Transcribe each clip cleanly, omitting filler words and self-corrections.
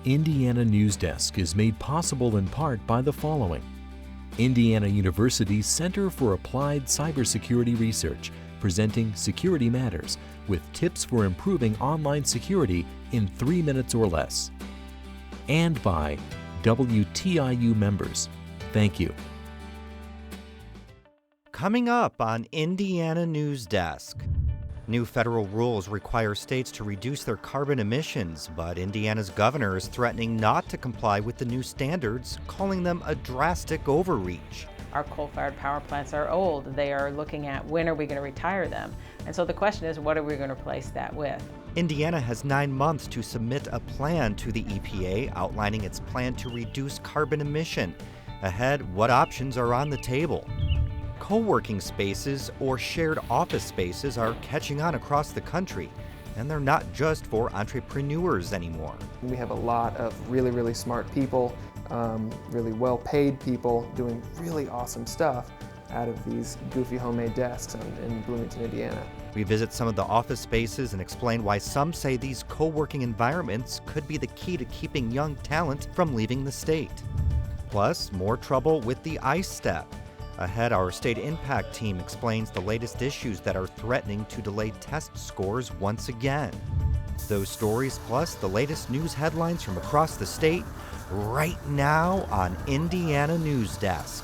Indiana Newsdesk is made possible in part by the following. Indiana University's Center for Applied Cybersecurity Research, presenting Security Matters with tips for improving online security in 3 minutes or less. And by WTIU members. Thank you. Coming up on Indiana Newsdesk. New federal rules require states to reduce their carbon emissions, but Indiana's governor is threatening not to comply with the new standards, calling them a drastic overreach. Our coal-fired power plants are old. They are looking at when are we going to retire them. And so the question is, what are we going to replace that with? Indiana has 9 months to submit a plan to the EPA outlining its plan to reduce carbon emission. Ahead, what options are on the table? Co-working spaces or shared office spaces are catching on across the country, and they're not just for entrepreneurs anymore. We have a lot of really smart people, really well-paid people doing really awesome stuff out of these goofy homemade desks in Bloomington, Indiana. We visit some of the office spaces and explain why some say these co-working environments could be the key to keeping young talent from leaving the state. Plus, more trouble with the ISTEP. Ahead, our state impact team explains the latest issues that are threatening to delay test scores once again. Those stories plus the latest news headlines from across the state right now on Indiana Newsdesk.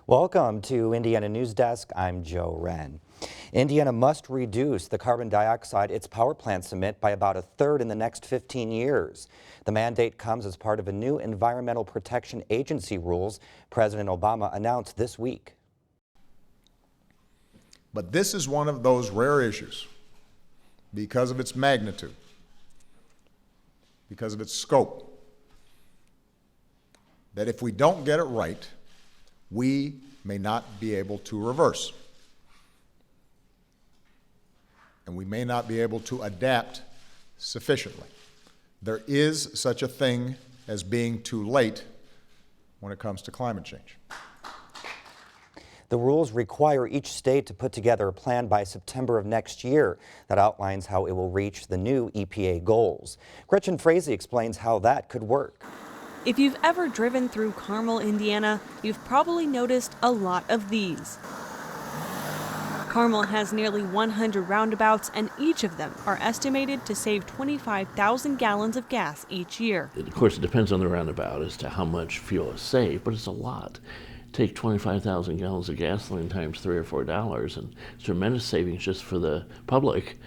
Welcome to Indiana Newsdesk. I'm Joe Wren. Indiana must reduce the carbon dioxide its power plants emit by about 1/3 in the next 15 years. The mandate comes as part of a new Environmental Protection Agency rules President Obama announced this week. But this is one of those rare issues because of its magnitude, because of its scope, that if we don't get it right, we may not be able to reverse. And we may not be able to adapt sufficiently. There is such a thing as being too late when it comes to climate change. The rules require each state to put together a plan by September of next year that outlines how it will reach the new EPA goals. Gretchen Frazee explains how that could work. If you've ever driven through Carmel, Indiana, you've probably noticed a lot of these. Carmel has nearly 100 roundabouts, and each of them are estimated to save 25,000 gallons of gas each year. Of course, it depends on the roundabout as to how much fuel is saved, but it's a lot. Take 25,000 gallons of gasoline times $3 or $4, and it's tremendous savings just for the public,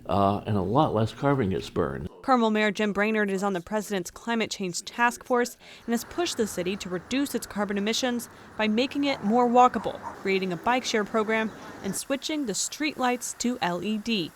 and a lot less carbon gets burned. Carmel Mayor Jim Brainerd is on the president's climate change task force and has pushed the city to reduce its carbon emissions by making it more walkable, creating a bike share program, and switching the street lights to LED.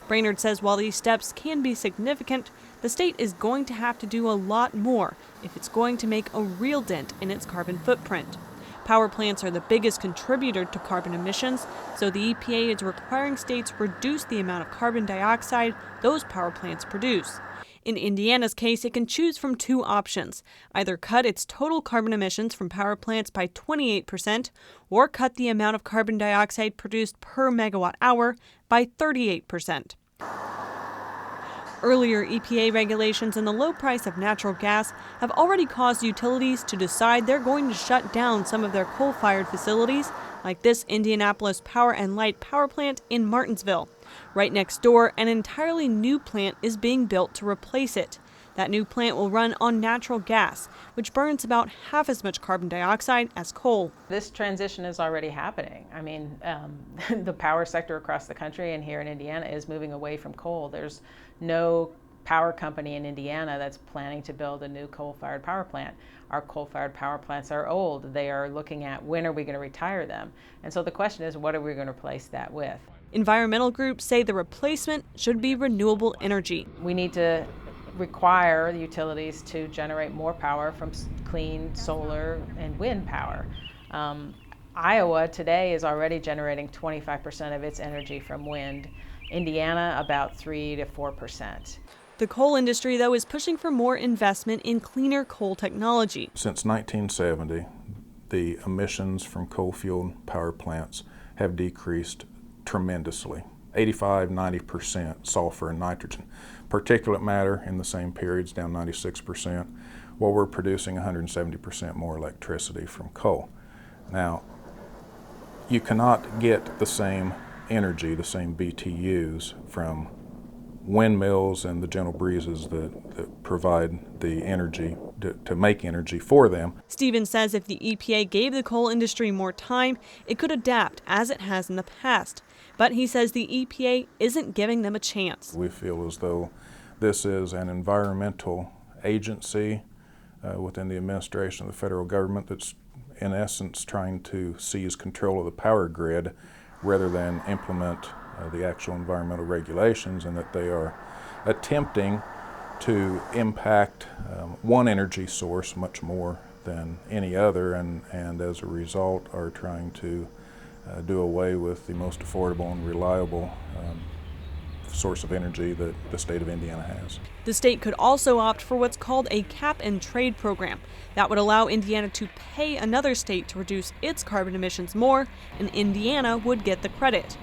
Brainerd says while these steps can be significant, the state is going to have to do a lot more if it's going to make a real dent in its carbon footprint. Power plants are the biggest contributor to carbon emissions, so the EPA is requiring states reduce the amount of carbon dioxide those power plants produce. In Indiana's case, it can choose from two options: either cut its total carbon emissions from power plants by 28% or cut the amount of carbon dioxide produced per megawatt hour by 38%. Earlier EPA regulations and the low price of natural gas have already caused utilities to decide they're going to shut down some of their coal-fired facilities, like this Indianapolis Power and Light power plant in Martinsville. Right next door, an entirely new plant is being built to replace it. That new plant will run on natural gas, which burns about half as much carbon dioxide as coal. This transition is already happening. I mean, the power sector across the country and here in Indiana is moving away from coal. There's no power company in Indiana that's planning to build a new coal-fired power plant. Our coal-fired power plants are old. They are looking at when are we going to retire them. And so the question is, what are we going to replace that with? Environmental groups say the replacement should be renewable energy. We need to require the utilities to generate more power from clean solar and wind power. Iowa today is already generating 25% of its energy from wind. Indiana, about 3 to 4%. The coal industry, though, is pushing for more investment in cleaner coal technology. Since 1970, the emissions from coal-fueled power plants have decreased tremendously. 85, 90% sulfur and nitrogen. Particulate matter in the same periods down 96%, while we're producing 170% more electricity from coal. Now, you cannot get the same energy, the same BTUs from windmills and the gentle breezes that provide the energy to make energy for them. Stevens says if the EPA gave the coal industry more time, it could adapt as it has in the past. But he says the EPA isn't giving them a chance. We feel as though this is an environmental agency within the administration of the federal government that's in essence trying to seize control of the power grid rather than implement the actual environmental regulations, and that they are attempting to impact one energy source much more than any other, and as a result are trying to do away with the most affordable and reliable source of energy that the state of Indiana has. The state could also opt for what's called a cap and trade program. That would allow Indiana to pay another state to reduce its carbon emissions more, and Indiana would get the credit.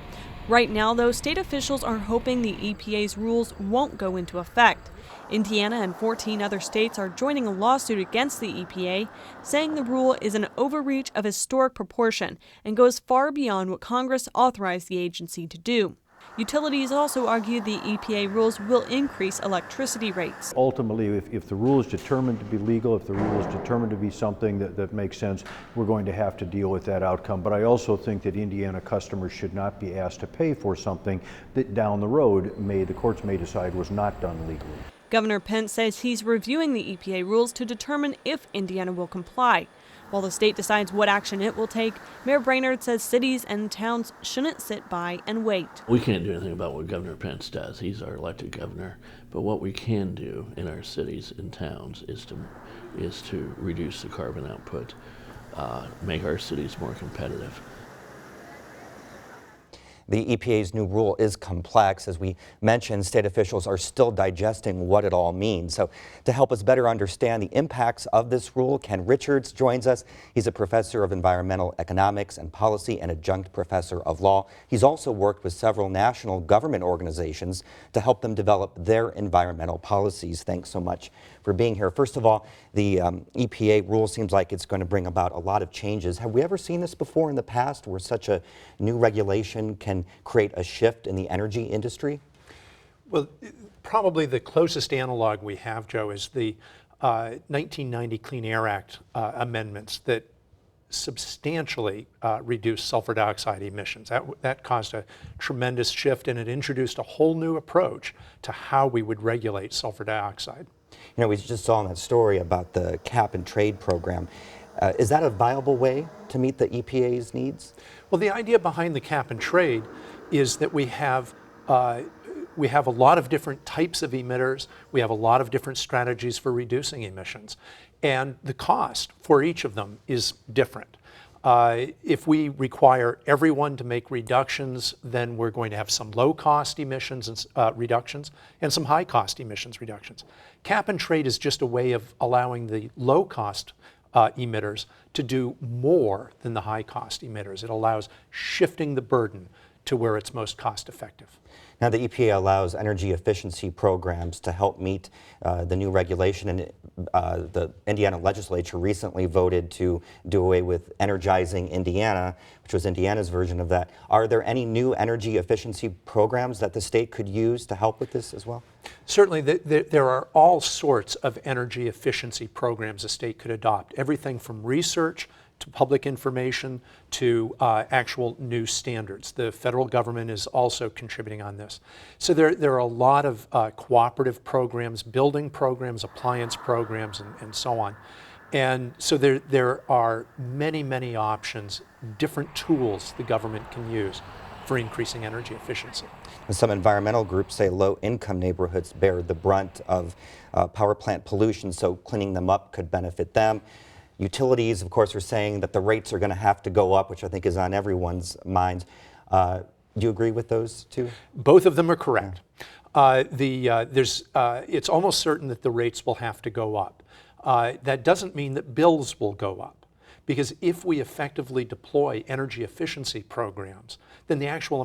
Right now, though, state officials are hoping the EPA's rules won't go into effect. Indiana and 14 other states are joining a lawsuit against the EPA, saying the rule is an overreach of historic proportion and goes far beyond what Congress authorized the agency to do. Utilities also argue the EPA rules will increase electricity rates. Ultimately, if the rule is determined to be legal, if the rule is determined to be something that makes sense, we're going to have to deal with that outcome. But I also think that Indiana customers should not be asked to pay for something that down the road the courts may decide was not done legally. Governor Pence says he's reviewing the EPA rules to determine if Indiana will comply. While the state decides what action it will take, Mayor Brainerd says cities and towns shouldn't sit by and wait. We can't do anything about what Governor Pence does. He's our elected governor. But what we can do in our cities and towns is to reduce the carbon output, make our cities more competitive. The EPA's new rule is complex. As we mentioned, state officials are still digesting what it all means. So to help us better understand the impacts of this rule, Ken Richards joins us. He's a professor of environmental economics and policy and adjunct professor of law. He's also worked with several national government organizations to help them develop their environmental policies. Thanks so much for being here. First of all, the EPA rule seems like it's going to bring about a lot of changes. Have we ever seen this before in the past, where such a new regulation can create a shift in the energy industry? Well, probably the closest analog we have, Joe, is the 1990 Clean Air Act amendments that substantially reduced sulfur dioxide emissions. That caused a tremendous shift, and it introduced a whole new approach to how we would regulate sulfur dioxide. You know, we just saw in that story about the cap and trade program. Is that a viable way to meet the EPA's needs? Well, the idea behind the cap and trade is that we have a lot of different types of emitters. We have a lot of different strategies for reducing emissions, and the cost for each of them is different. If we require everyone to make reductions, then we're going to have some low-cost emissions reductions and some high-cost emissions reductions. Cap and trade is just a way of allowing the low-cost emitters to do more than the high-cost emitters. It allows shifting the burden to where it's most cost-effective. Now, the EPA allows energy efficiency programs to help meet the new regulation, and the Indiana legislature recently voted to do away with Energizing Indiana, which was Indiana's version of that. Are there any new energy efficiency programs that the state could use to help with this as well? Certainly, there are all sorts of energy efficiency programs a state could adopt, everything from research to public information to actual new standards. The federal government is also contributing on this. So there are a lot of cooperative programs, building programs, appliance programs, and so on. And so there are many, many options, different tools the government can use for increasing energy efficiency. And some environmental groups say low-income neighborhoods bear the brunt of power plant pollution, so cleaning them up could benefit them. Utilities, of course, are saying that the rates are going to have to go up, which I think is on everyone's mind. Do you agree with those two? Both of them are correct. It's almost certain that the rates will have to go up. That doesn't mean that bills will go up. Because if we effectively deploy energy efficiency programs, then the actual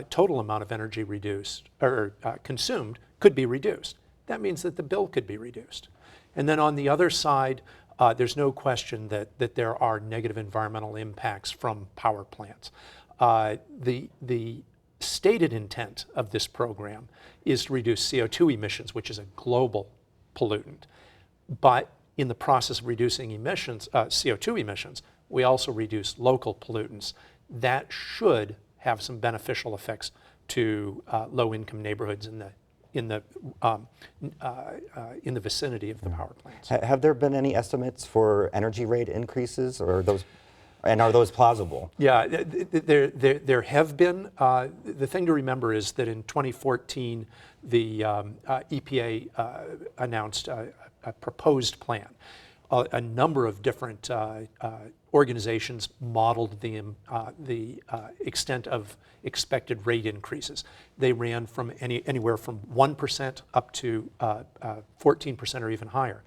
total amount of energy reduced or consumed could be reduced. That means that the bill could be reduced. And then on the other side, there's no question that there are negative environmental impacts from power plants. The stated intent of this program is to reduce CO2 emissions, which is a global pollutant. But in the process of reducing emissions, CO2 emissions, we also reduce local pollutants. That should have some beneficial effects to low-income neighborhoods in the vicinity of the power plants. Have there been any estimates for energy rate increases, or are those plausible? Yeah, there have been. The thing to remember is that in 2014, the EPA announced a proposed plan. A number of different organizations modeled the extent of expected rate increases. They ran from anywhere from 1% up to 14% or even higher.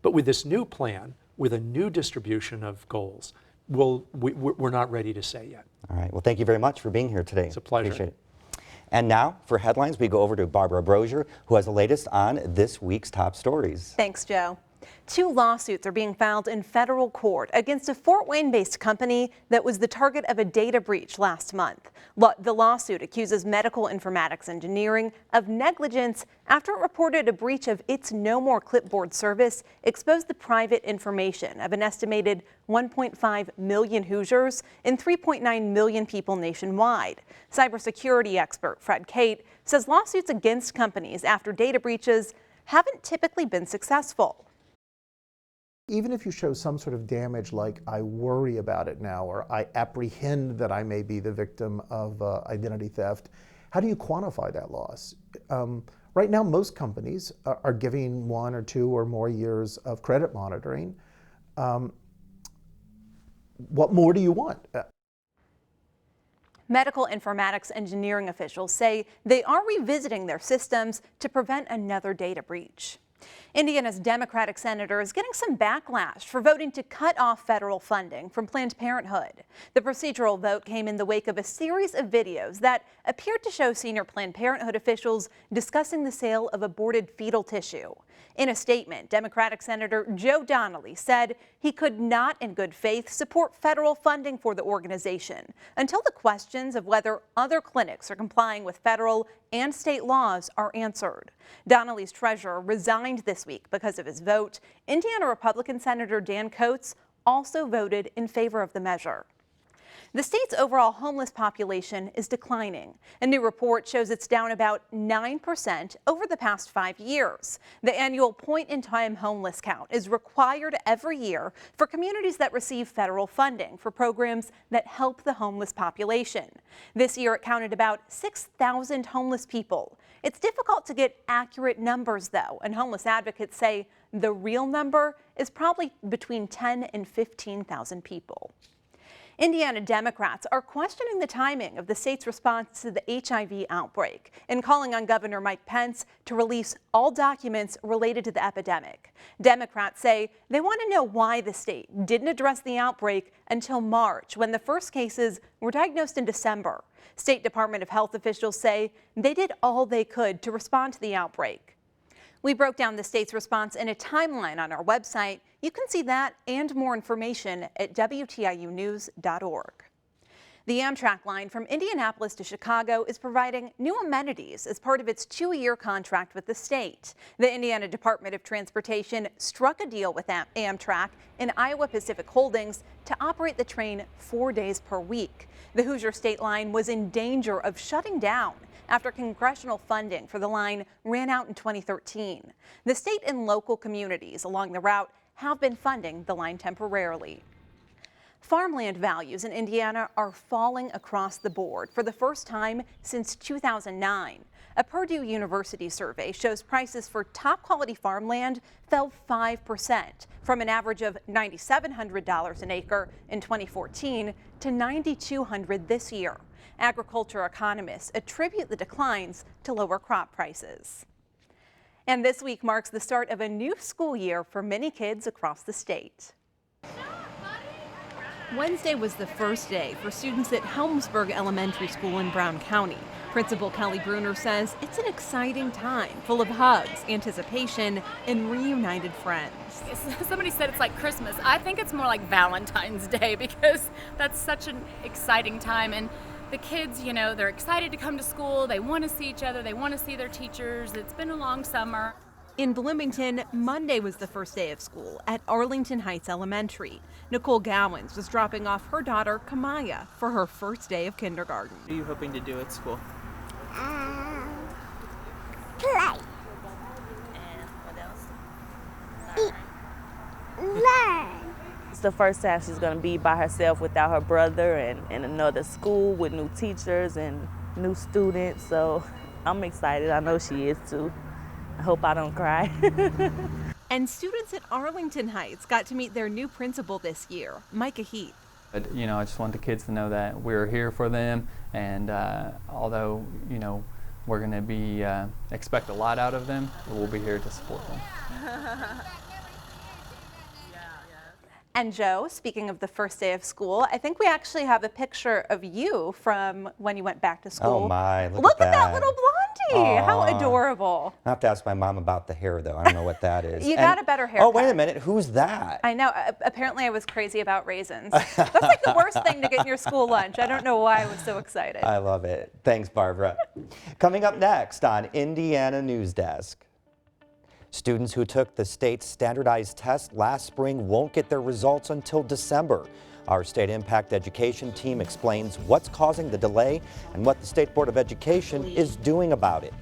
But with this new plan, with a new distribution of goals, we're not ready to say yet. All right. Well, thank you very much for being here today. It's a pleasure. Appreciate it. And now, for headlines, we go over to Barbara Brozier, who has the latest on this week's top stories. Thanks, Joe. 2 lawsuits are being filed in federal court against a Fort Wayne-based company that was the target of a data breach last month. The lawsuit accuses Medical Informatics Engineering of negligence after it reported a breach of its No More Clipboard service exposed the private information of an estimated 1.5 million Hoosiers and 3.9 million people nationwide. Cybersecurity expert Fred Kate says lawsuits against companies after data breaches haven't typically been successful. Even if you show some sort of damage like I worry about it now or I apprehend that I may be the victim of identity theft, how do you quantify that loss? Right now, most companies are giving 1 or 2 or more years of credit monitoring. What more do you want? Medical Informatics Engineering officials say they are revisiting their systems to prevent another data breach. Indiana's Democratic senator is getting some backlash for voting to cut off federal funding from Planned Parenthood. The procedural vote came in the wake of a series of videos that appeared to show senior Planned Parenthood officials discussing the sale of aborted fetal tissue. In a statement, Democratic Senator Joe Donnelly said he could not in good faith support federal funding for the organization until the questions of whether other clinics are complying with federal and state laws are answered. Donnelly's treasurer resigned this week because of his vote. Indiana Republican Senator Dan Coates also voted in favor of the measure. The state's overall homeless population is declining. A new report shows it's down about 9% over the past 5 years. The annual point-in-time homeless count is required every year for communities that receive federal funding for programs that help the homeless population. This year it counted about 6,000 homeless people. It's difficult to get accurate numbers, though, and homeless advocates say the real number is probably between 10 and 15,000 people. Indiana Democrats are questioning the timing of the state's response to the HIV outbreak and calling on Governor Mike Pence to release all documents related to the epidemic. Democrats say they want to know why the state didn't address the outbreak until March, when the first cases were diagnosed in December. State Department of Health officials say they did all they could to respond to the outbreak. We broke down the state's response in a timeline on our website. You can see that and more information at WTIUnews.org. The Amtrak line from Indianapolis to Chicago is providing new amenities as part of its 2-year contract with the state. The Indiana Department of Transportation struck a deal with Amtrak and Iowa Pacific Holdings to operate the train 4 days per week. The Hoosier State Line was in danger of shutting down after congressional funding for the line ran out in 2013. The state and local communities along the route have been funding the line temporarily. Farmland values in Indiana are falling across the board for the first time since 2009. A Purdue University survey shows prices for top quality farmland fell 5% from an average of $9,700 an acre in 2014 to $9,200 this year. Agriculture economists attribute the declines to lower crop prices. And this week marks the start of a new school year for many kids across the state. Wednesday was the first day for students at Helmsburg Elementary School in Brown County. Principal Kelly Bruner says it's an exciting time, full of hugs, anticipation, and reunited friends. Somebody said it's like Christmas. I think it's more like Valentine's Day because that's such an exciting time. And the kids, you know, they're excited to come to school. They want to see each other. They want to see their teachers. It's been a long summer. In Bloomington, Monday was the first day of school at Arlington Heights Elementary. Nicole Gowans was dropping off her daughter, Kamaya, for her first day of kindergarten. What are you hoping to do at school? Play. And what else? Learn. It's the first time she's going to be by herself without her brother and in another school with new teachers and new students. So I'm excited. I know she is too. I hope I don't cry. And students at Arlington Heights got to meet their new principal this year, Micah Heath. You know, I just want the kids to know that we're here for them, and although, you know, we're going to be expect a lot out of them, we'll be here to support them. And Joe, speaking of the first day of school, I think we actually have a picture of you from when you went back to school. Oh my, look at that little blondie. Aww. How adorable. I have to ask my mom about the hair, though. I don't know what that is. You got a better haircut. Oh, wait a minute. Who's that? I know. Apparently I was crazy about raisins. That's like the worst thing to get in your school lunch. I don't know why I was so excited. I love it. Thanks, Barbara. Coming up next on Indiana Newsdesk. Students who took the state's standardized test last spring won't get their results until December. Our State Impact Education team explains what's causing the delay and what the State Board of Education is doing about it.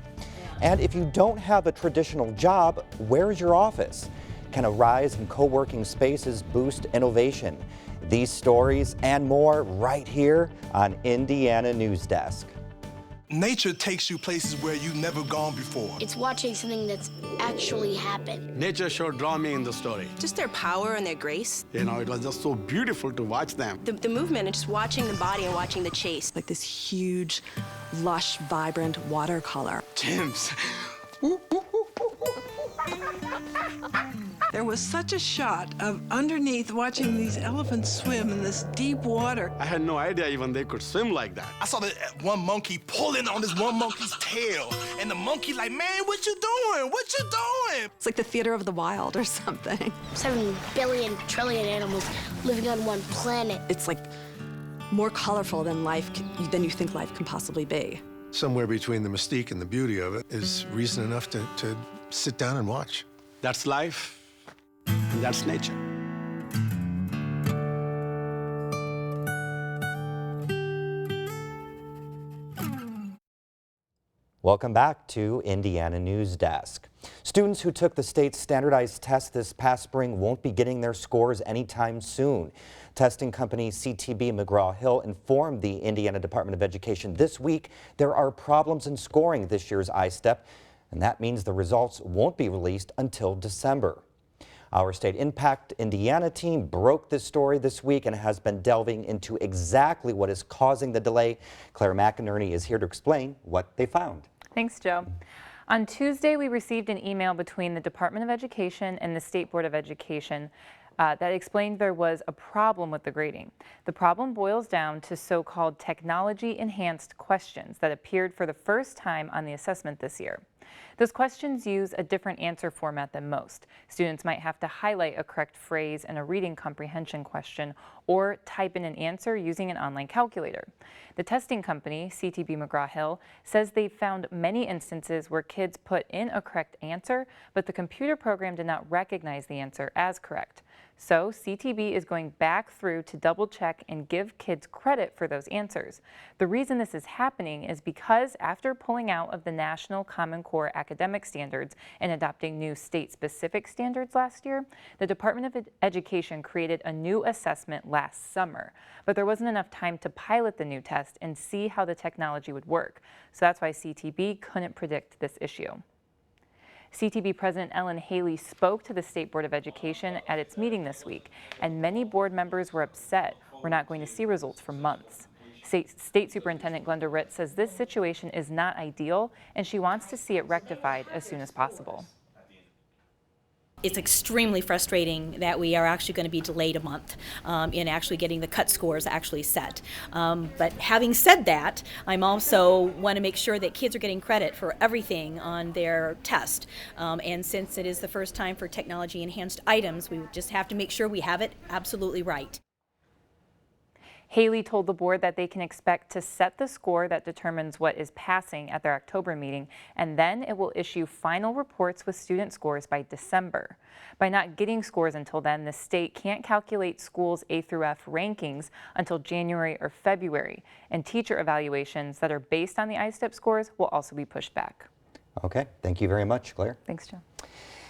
And if you don't have a traditional job, where's your office? Can a rise in co-working spaces boost innovation? These stories and more right here on Indiana Newsdesk. Nature takes you places where you've never gone before. It's watching something that's actually happened. Nature sure draw me in the story. Just their power and their grace. You know, it was just so beautiful to watch them. The movement and just watching the body and watching the chase. Like this huge, lush, vibrant watercolor. James. There was such a shot of underneath watching these elephants swim in this deep water. I had no idea even they could swim like that. I saw that one monkey pulling on this one monkey's tail, and the monkey like, man, what you doing? What you doing? It's like the theater of the wild or something. 7 billion trillion animals living on one planet. It's like more colorful than than you think life can possibly be. Somewhere between the mystique and the beauty of it is reason enough to sit down and watch. That's life, and that's nature. Welcome back to Indiana Newsdesk. Students who took the state's standardized test this past spring won't be getting their scores anytime soon. Testing company CTB McGraw-Hill informed the Indiana Department of Education this week there are problems in scoring this year's ISTEP, and that means the results won't be released until December. Our State Impact Indiana team broke this story this week and has been delving into exactly what is causing the delay. Claire McInerney is here to explain what they found. Thanks, Joe. On Tuesday, we received an email between the Department of Education and the State Board of Education that explained there was a problem with the grading. The problem boils down to so-called technology-enhanced questions that appeared for the first time on the assessment this year. Those questions use a different answer format than most. Students might have to highlight a correct phrase in a reading comprehension question or type in an answer using an online calculator. The testing company, CTB McGraw-Hill, says they've found many instances where kids put in a correct answer, but the computer program did not recognize the answer as correct. So CTB is going back through to double check and give kids credit for those answers. The reason this is happening is because after pulling out of the National Common Core academic standards and adopting new state-specific standards last year, the Department of Education created a new assessment last summer. But there wasn't enough time to pilot the new test and see how the technology would work. So that's why CTB couldn't predict this issue. CTB President Ellen Haley spoke to the State Board of Education at its meeting this week, and many board members were upset we're not going to see results for months. State Superintendent Glenda Ritz says this situation is not ideal, and she wants to see it rectified as soon as possible. It's extremely frustrating that we are actually going to be delayed a month in actually getting the cut scores actually set. But having said that, I'm also want to make sure that kids are getting credit for everything on their test. And since it is the first time for technology enhanced items, we just have to make sure we have it absolutely right. Haley told the board that they can expect to set the score that determines what is passing at their October meeting, and then it will issue final reports with student scores by December. By not getting scores until then, the state can't calculate schools' A through F rankings until January or February, and teacher evaluations that are based on the ISTEP scores will also be pushed back. Okay, thank you very much, Claire. Thanks, Joe.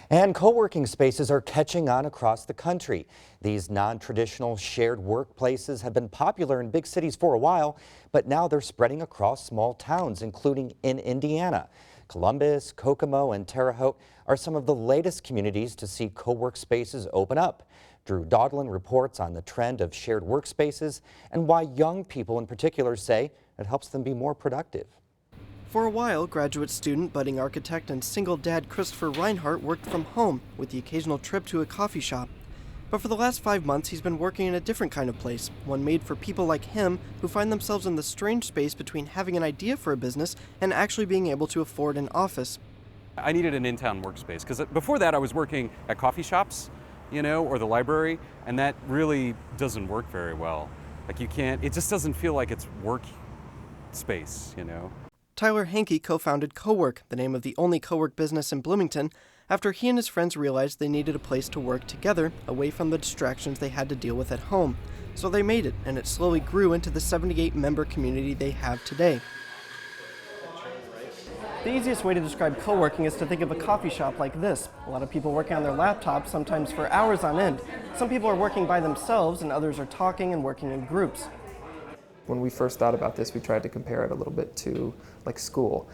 And co-working spaces are catching on across the country. These non-traditional shared workplaces have been popular in big cities for a while, but now they're spreading across small towns, including in Indiana. Columbus, Kokomo, and Terre Haute are some of the latest communities to see co-work spaces open up. Drew Dodlin reports on the trend of shared workspaces and why young people in particular say it helps them be more productive. For a while, graduate student, budding architect, and single dad Christopher Reinhardt worked from home with the occasional trip to a coffee shop. But for the last 5 months, he's been working in a different kind of place, one made for people like him who find themselves in the strange space between having an idea for a business and actually being able to afford an office. I needed an in-town workspace because before that I was working at coffee shops, or the library, and that really doesn't work very well. Like it just doesn't feel like it's work space, Tyler Hankey co-founded CoWork, the name of the only co-work business in Bloomington, after he and his friends realized they needed a place to work together away from the distractions they had to deal with at home. So they made it, and it slowly grew into the 78-member community they have today. The easiest way to describe co-working is to think of a coffee shop like this. A lot of people working on their laptops, sometimes for hours on end. Some people are working by themselves, and others are talking and working in groups. When we first thought about this, we tried to compare it a little bit to like school.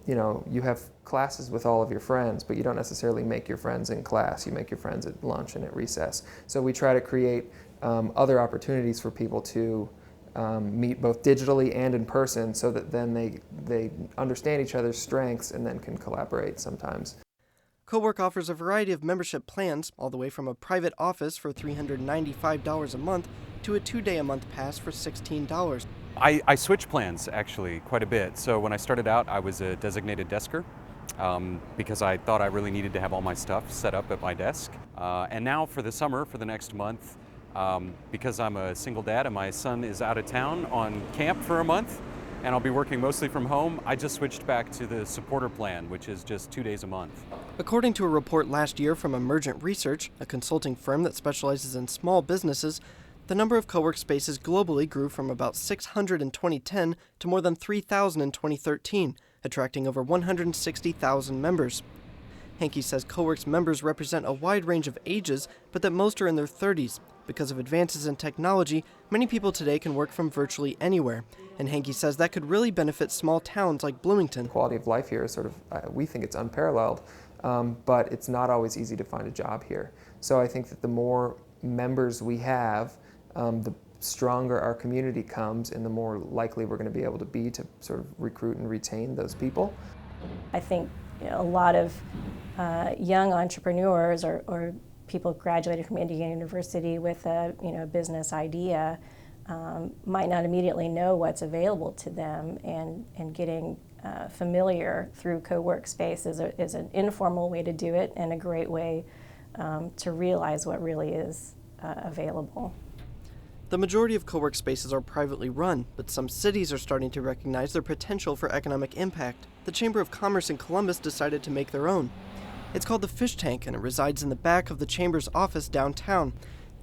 You have classes with all of your friends, but you don't necessarily make your friends in class. You make your friends at lunch and at recess. So we try to create other opportunities for people to meet both digitally and in person, so that then they understand each other's strengths and then can collaborate sometimes. CoWork offers a variety of membership plans, all the way from a private office for $395 a month to a 2-day-a-month pass for $16. I switched plans actually quite a bit. So when I started out, I was a designated desker because I thought I really needed to have all my stuff set up at my desk. And now for the summer, for the next month, because I'm a single dad and my son is out of town on camp for a month, and I'll be working mostly from home, I just switched back to the supporter plan, which is just 2 days a month. According to a report last year from Emergent Research, a consulting firm that specializes in small businesses, the number of co-work spaces globally grew from about 600 in 2010 to more than 3,000 in 2013, attracting over 160,000 members. Hankey says co-work's members represent a wide range of ages, but that most are in their 30s. Because of advances in technology, many people today can work from virtually anywhere, and Hankey says that could really benefit small towns like Bloomington. Quality of life here is we think it's unparalleled, but it's not always easy to find a job here. So I think that the more members we have, the stronger our community comes, and the more likely we're going to be able to be to sort of recruit and retain those people. I think a lot of young entrepreneurs or people graduated from Indiana University with a business idea might not immediately know what's available to them, and getting familiar through co-work space is an informal way to do it, and a great way to realize what really is available. The majority of co-work spaces are privately run, but some cities are starting to recognize their potential for economic impact. The Chamber of Commerce in Columbus decided to make their own. It's called the Fish Tank, and it resides in the back of the Chamber's office downtown.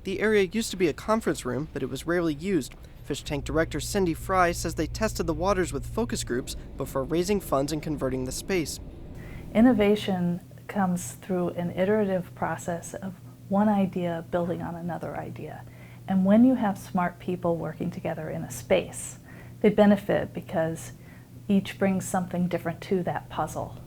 The area used to be a conference room, but it was rarely used. Fish Tank Director Cindy Fry says they tested the waters with focus groups before raising funds and converting the space. Innovation comes through an iterative process of one idea building on another idea. And when you have smart people working together in a space, they benefit because each brings something different to that puzzle.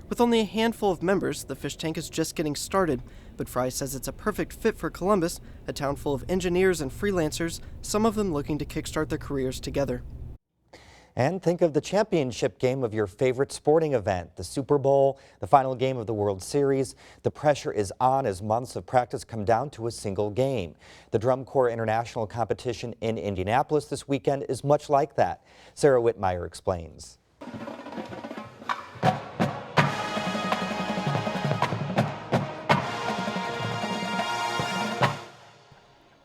With only a handful of members, the Fish Tank is just getting started, but Fry says it's a perfect fit for Columbus, a town full of engineers and freelancers, some of them looking to kickstart their careers together. And think of the championship game of your favorite sporting event, the Super Bowl, the final game of the World Series. The pressure is on as months of practice come down to a single game. The Drum Corps International competition in Indianapolis this weekend is much like that. Sarah Whitmire explains.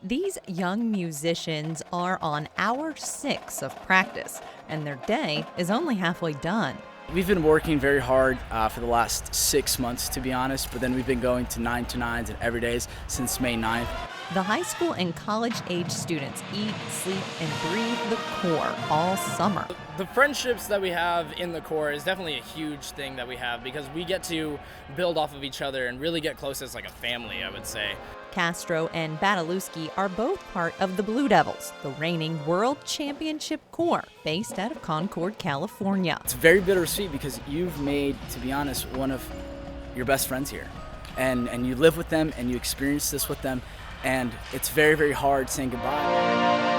These young musicians are on hour 6 of practice, and their day is only halfway done. We've been working very hard for the last 6 months, to be honest, but then we've been going to 9-to-9s and every day since May 9th. The high school and college-age students eat, sleep, and breathe the Corps all summer. The friendships that we have in the Corps is definitely a huge thing that we have because we get to build off of each other and really get close as like a family, I would say. Castro and Badalewski are both part of the Blue Devils, the reigning World Championship Corps based out of Concord, California. It's very bittersweet because you've made, to be honest, one of your best friends here. And you live with them and you experience this with them, and it's very, very hard saying goodbye.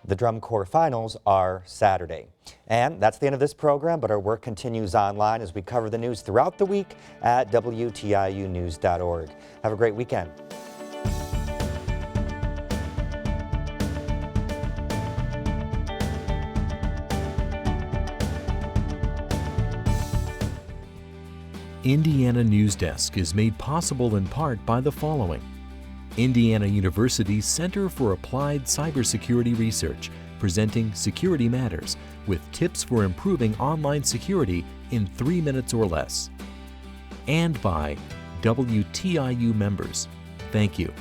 The Drum Corps finals are Saturday. And that's the end of this program, but our work continues online as we cover the news throughout the week at WTIUnews.org. Have a great weekend. Indiana Newsdesk is made possible in part by the following: Indiana University's Center for Applied Cybersecurity Research, presenting Security Matters with tips for improving online security in 3 minutes or less. And by WTIU members. Thank you.